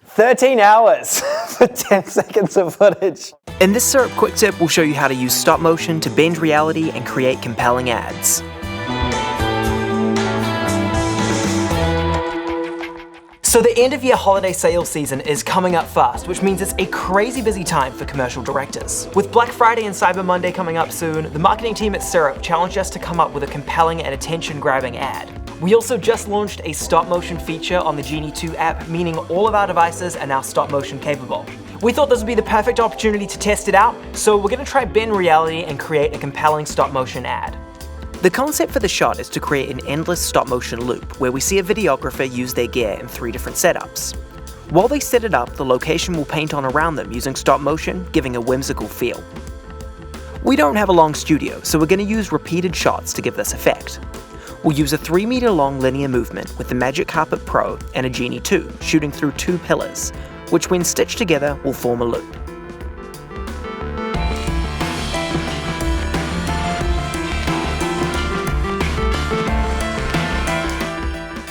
13 hours for 10 seconds of footage. In this Syrp quick tip, we'll show you how to use stop motion to bend reality and create compelling ads. So the end of year holiday sales season is coming up fast, which means it's a crazy busy time for commercial directors. With Black Friday and Cyber Monday coming up soon, the marketing team at Syrp challenged us to come up with a compelling and attention-grabbing ad. We also just launched a stop motion feature on the Genie 2 app, meaning all of our devices are now stop motion capable. We thought this would be the perfect opportunity to test it out, so we're gonna try bend reality and create a compelling stop motion ad. The concept for the shot is to create an endless stop motion loop where we see a videographer use their gear in 3 different setups. While they set it up, the location will paint on around them using stop motion, giving a whimsical feel. We don't have a long studio, so we're going to use repeated shots to give this effect. We'll use a 3-meter long linear movement with the Magic Carpet Pro and a Genie 2 shooting through 2 pillars, which when stitched together will form a loop.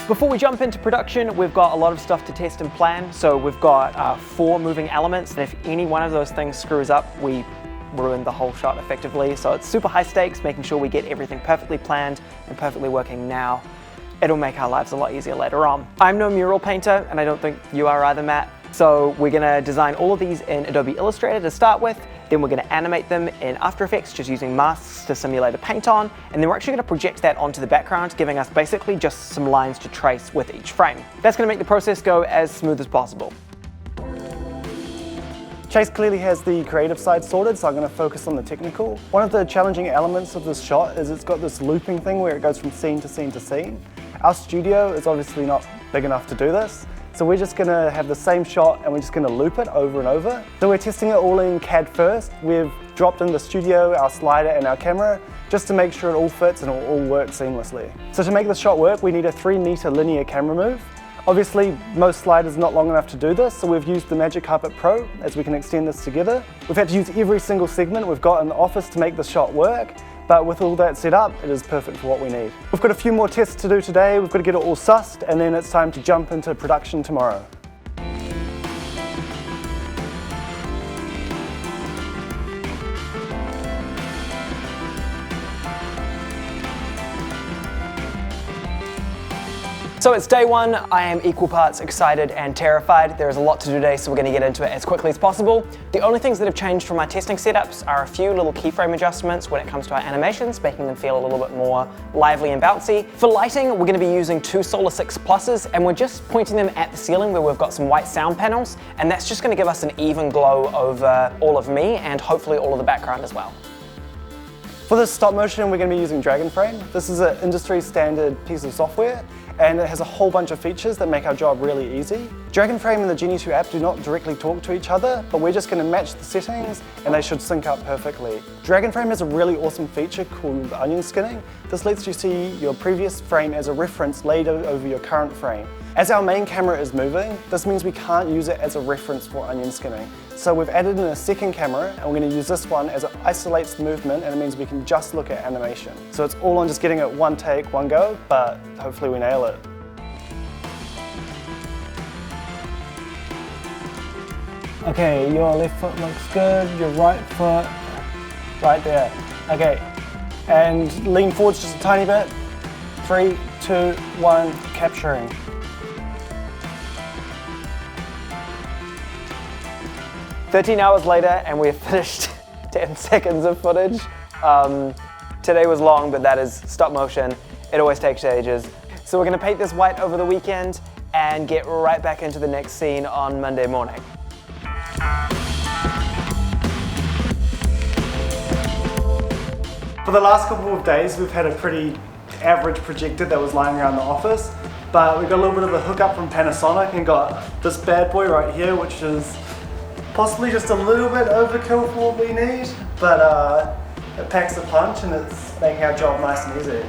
Before we jump into production, we've got a lot of stuff to test and plan. So we've got 4 moving elements, and if any one of those things screws up, we ruin the whole shot effectively. So it's super high stakes, making sure we get everything perfectly planned and perfectly working now. It'll make our lives a lot easier later on. I'm no mural painter, and I don't think you are either, Matt. So we're gonna design all of these in Adobe Illustrator to start with, then we're gonna animate them in After Effects, just using masks to simulate a paint on, and then we're actually gonna project that onto the background, giving us basically just some lines to trace with each frame. That's gonna make the process go as smooth as possible. Chase clearly has the creative side sorted, so I'm going to focus on the technical. One of the challenging elements of this shot is it's got this looping thing where it goes from scene to scene to scene. Our studio is obviously not big enough to do this, so we're just going to have the same shot and we're just going to loop it over and over. So we're testing it all in CAD first. We've dropped in the studio, our slider and our camera, just to make sure it all fits and it will all work seamlessly. So to make this shot work, we need a 3-meter linear camera move. Obviously, most sliders are not long enough to do this, so we've used the Magic Carpet Pro as we can extend this together. We've had to use every single segment we've got in the office to make this shot work, but with all that set up, it is perfect for what we need. We've got a few more tests to do today. We've got to get it all sussed, and then it's time to jump into production tomorrow. So it's day 1, I am equal parts excited and terrified. There is a lot to do today, so we're going to get into it as quickly as possible. The only things that have changed from my testing setups are a few little keyframe adjustments when it comes to our animations, making them feel a little bit more lively and bouncy. For lighting, we're going to be using 2 Solar 6 Pluses, and we're just pointing them at the ceiling where we've got some white sound panels, and that's just going to give us an even glow over all of me and hopefully all of the background as well. For this stop motion, we're going to be using Dragon Frame. This is an industry standard piece of software, and it has a whole bunch of features that make our job really easy. Dragon Frame and the Genie 2 app do not directly talk to each other, but we're just going to match the settings and they should sync up perfectly. Dragon Frame has a really awesome feature called onion skinning. This lets you see your previous frame as a reference laid over your current frame. As our main camera is moving, this means we can't use it as a reference for onion skinning. So we've added in a second camera, and we're going to use this one as it isolates the movement, and it means we can just look at animation. So it's all on just getting it one take, one go, but hopefully we nail it. Okay, your left foot looks good, your right foot, right there. Okay, and lean forward just a tiny bit. 3, 2, 1, capturing. "13 hours later, and we've finished 10 seconds of footage. Today was long, but that is stop motion. It always takes ages. So we're going to paint this white over the weekend and get right back into the next scene on Monday morning. For the last couple of days, we've had a pretty average projector that was lying around the office, but we got a little bit of a hookup from Panasonic and got this bad boy right here, which is possibly just a little bit overkill for what we need, but it packs a punch and it's making our job nice and easy.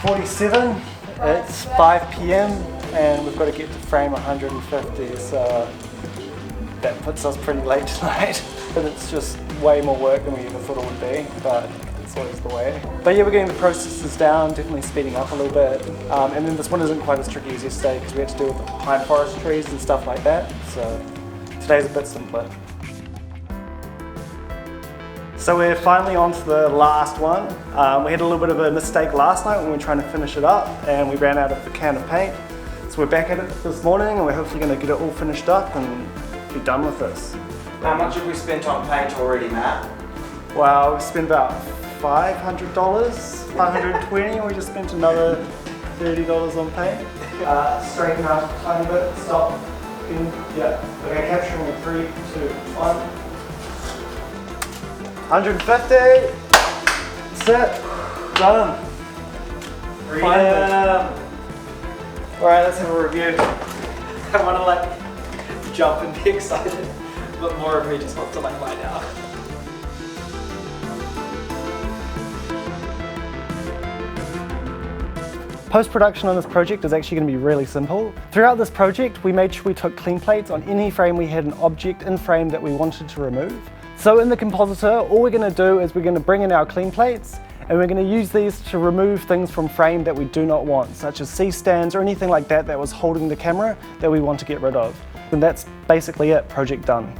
47, it's 5 PM and we've got to get to frame 150, so that puts us pretty late tonight. But it's just way more work than we ever thought it would be, but It's always the way. But yeah, we're getting the processes down, definitely speeding up a little bit. And then this one isn't quite as tricky as yesterday because we had to deal with the pine forest trees and stuff like that. So today's a bit simpler. So we're finally on to the last one. We had a little bit of a mistake last night when we were trying to finish it up and we ran out of the can of paint. So we're back at it this morning and we're hopefully going to get it all finished up and be done with this. How much have we spent on paint already, Matt? Wow, we spent about $500, $520, and we just spent another $30 on paint. Straighten out a tiny bit, stop. Yeah, okay, capturing in 3, 2, 1. 150. That's it. Done. Finally. Alright, let's have a review. I want to like jump and be excited, but more of me just wants to like lie down. Post-production on this project is actually going to be really simple. Throughout this project, we made sure we took clean plates on any frame we had an object in frame that we wanted to remove. So in the compositor, all we're going to do is we're going to bring in our clean plates and we're going to use these to remove things from frame that we do not want, such as C-stands or anything like that that was holding the camera that we want to get rid of. And that's basically it, project done.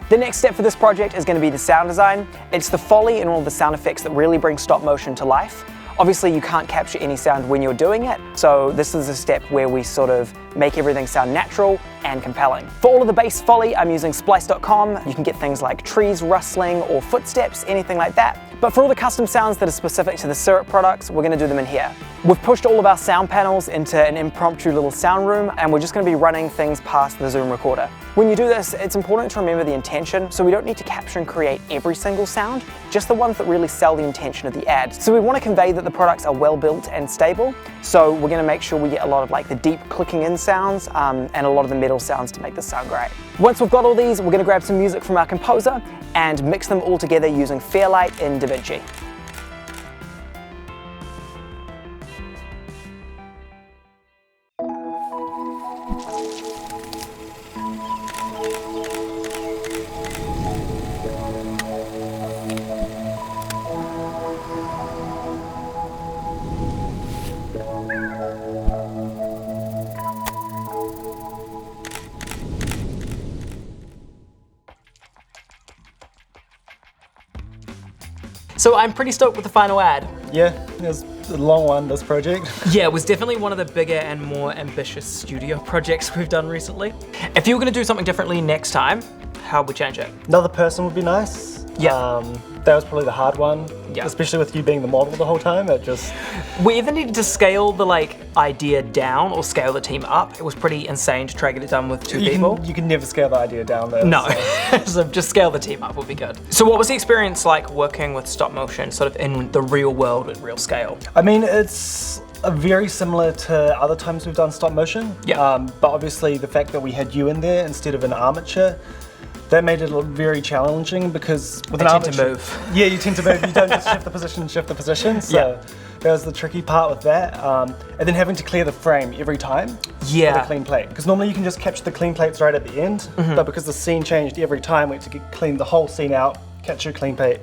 The next step for this project is going to be the sound design. It's the Foley and all the sound effects that really bring stop motion to life. Obviously you can't capture any sound when you're doing it, so this is a step where we sort of make everything sound natural and compelling. For all of the base Foley, I'm using splice.com. You can get things like trees rustling or footsteps, anything like that. But for all the custom sounds that are specific to the Syrp products, we're going to do them in here. We've pushed all of our sound panels into an impromptu little sound room, and we're just going to be running things past the Zoom recorder. When you do this, it's important to remember the intention, so we don't need to capture and create every single sound, just the ones that really sell the intention of the ad. So we want to convey that the products are well built and stable, so we're going to make sure we get a lot of like the deep clicking in sounds and a lot of the metal sounds to make this sound great. Once we've got all these, we're going to grab some music from our composer and mix them all together using Fairlight in DaVinci. So I'm pretty stoked with the final ad. Yeah, it was a long one, this project. Yeah, it was definitely one of the bigger and more ambitious studio projects we've done recently. If you were gonna do something differently next time, how would we change it? Another person would be nice. Yeah. That was probably the hard one, yeah. Especially with you being the model the whole time. It just... We either needed to scale the like idea down or scale the team up. It was pretty insane to try to get it done with two people. You can never scale the idea down though. No, So. so just scale the team up will be good. So what was the experience like working with stop motion sort of in the real world at real scale? I mean, it's very similar to other times we've done stop motion. Yeah. But obviously the fact that we had you in there instead of an armature, that made it very challenging because with an armature, tend to move. Yeah, you tend to move. You don't just shift the position. So yeah. That was the tricky part with that. And then having to clear the frame every time. Yeah. With a clean plate. Because normally you can just capture the clean plates right at the end, but because the scene changed every time, we had to clean the whole scene out, capture a clean plate.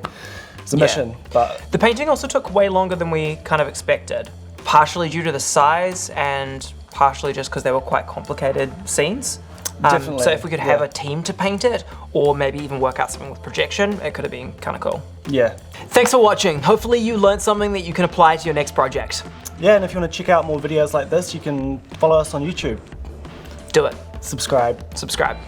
It's a mission. But the painting also took way longer than we kind of expected. Partially due to the size and partially just because they were quite complicated scenes. Definitely. So if we could have a team to paint it, or maybe even work out something with projection, it could have been kind of cool. Yeah. Thanks for watching. Hopefully you learned something that you can apply to your next project. Yeah, and if you want to check out more videos like this, you can follow us on YouTube. Do it. Subscribe. Subscribe.